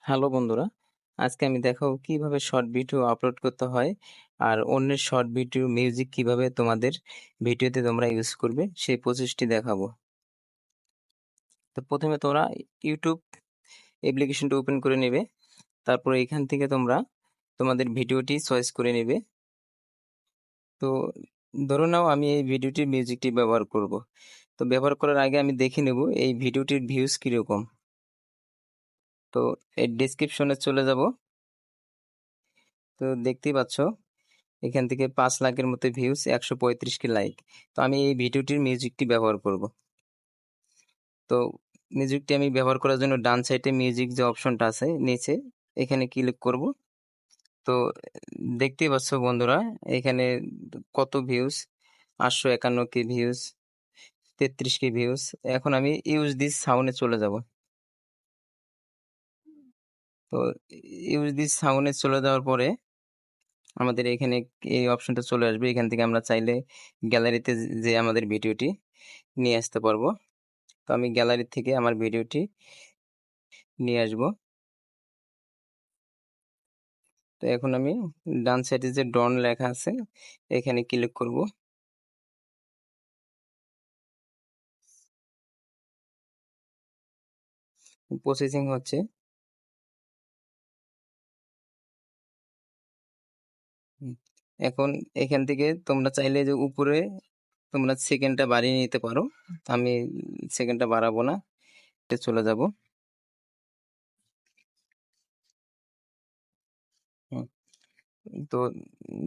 Hello বন্ধুরা, আজকে আমি দেখাবো কিভাবে শর্ট ভিডিও আপলোড করতে হয় আর অন্যের শর্ট ভিডিও মিউজিক কিভাবে তোমাদের ভিডিওতে তোমরা ইউজ করবে সেই প্রসেসটি দেখাবো। তো প্রথমে তোমরা ইউটিউব অ্যাপ্লিকেশনটা ওপেন করে নেবে, তারপরে এখান থেকে তোমরা তোমাদের ভিডিওটি চয়েস করে নেবে। তো ধরো নাও আমি এই ভিডিওটির মিউজিকটি ব্যবহার করব। তো ব্যবহার করার আগে আমি দেখে নেব এই ভিডিওটির ভিউজ কীরকম। তো এর ডেসক্রিপশনে চলে যাব। তো দেখতেই পাচ্ছ এখান থেকে 5 লাখের মতো ভিউজ, 135 কে লাইক। তো আমি এই ভিডিওটির মিউজিকটি ব্যবহার করব। তো মিউজিকটি আমি ব্যবহার করার জন্য ডান সাইডে মিউজিক যে অপশনটা আছে নিচে, এখানে ক্লিক করব। তো দেখতেই পাচ্ছ বন্ধুরা এখানে কত views, 851 K views, 33 K views. এখন আমি ইউজ দিস সাউন্ডে চলে যাব। তো ইউজ দিস সাউন্ডে চলে যাওয়ার পরে আমাদের এখানে এই অপশনটা চলে আসবে। এখান থেকে আমরা চাইলে গ্যালারিতে যে আমাদের ভিডিওটি নিয়ে আসতে পারবো। তো আমি গ্যালারি থেকে আমার ভিডিওটি নিয়ে আসব। তো এখন আমি ডান সাইডে যে ডন লেখা আছে এখানে ক্লিক করব। প্রসেসিং হচ্ছে। এখন এখান থেকে তোমরা চাইলে যে উপরে তোমরা সেকেন্ডটা বাড়িয়ে নিতে পারো। আমি সেকেন্ডটা বাড়াবো না, চলে যাব। তো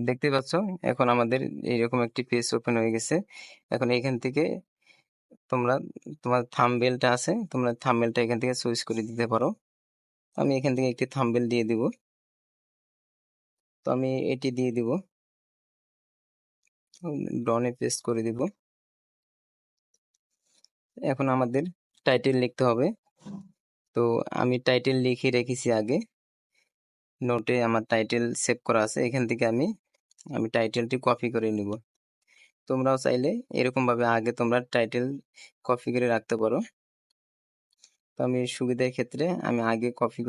দেখতে পাচ্ছ এখন আমাদের এইরকম একটি পেজ ওপেন হয়ে গেছে। এখন এখান থেকে তোমরা তোমার থাম্বনেলটা আছে, তোমরা থাম্বনেলটা এখান থেকে চয়েস করে দিতে পারো। আমি এখান থেকে একটি থাম্বনেল দিয়ে দিব। তো আমি এটি দিয়ে দিব, ডনে পেস্ট করে দিব। এখন আমাদের টাইটেল লিখতে হবে। তো আমি টাইটেল লিখে রেখেছি আগে, নোটে আমার টাইটেল সেভ করা আছে। এখান থেকে আমি টাইটেলটি কপি করে নিব। তোমরাও চাইলে এরকম ভাবে আগে তোমরা টাইটেল কপি করে রাখতে পারো। তো আমি সুবিধার ক্ষেত্রে আমি আগে কপি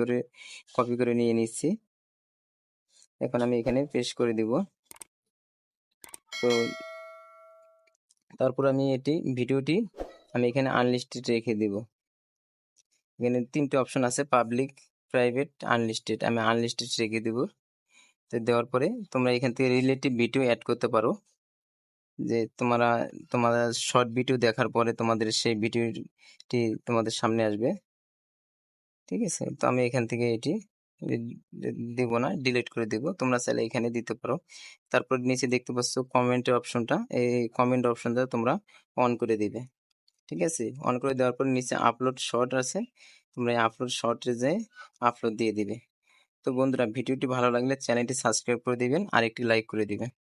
করে নিয়ে নিচ্ছি। এখন আমি এখানে পেস্ট করে দিব। তো তারপর আমি ভিডিওটি আমি এখানে আনলিস্টেড রেখে দিব। এখানে 3টে অপশন আছে, পাবলিক, প্রাইভেট, আনলিস্টেড। আমি আনলিস্টেড রেখে দিব। তো দেওয়ার পরে তোমরা এখান থেকে রিলেটিভ ভিডিও অ্যাড করতে পারো, যে তোমাদের শর্ট ভিডিও দেখার পরে তোমাদের সেই ভিডিওটি তোমাদের সামনে আসবে। ঠিক আছে, তো আমি এখান থেকে এটি দিব না, ডিলিট করে দিব। তোমরা চাইলে এখানে দিতে পারো। তারপর নিচে দেখতে পাচ্ছ কমেন্টের অপশনটা, এই কমেন্ট অপশনটা তোমরা অন করে দিবে। ঠিক আছে, অন করে দেওয়ার পর নিচে আপলোড শর্ট আছে, তোমরা এই আপলোড শর্টে যেয়ে আপলোড দিয়ে দিবে। তো বন্ধুরা ভিডিওটি ভালো লাগলে চ্যানেলটি সাবস্ক্রাইব করে দিবেন আর একটি লাইক করে দিবেন।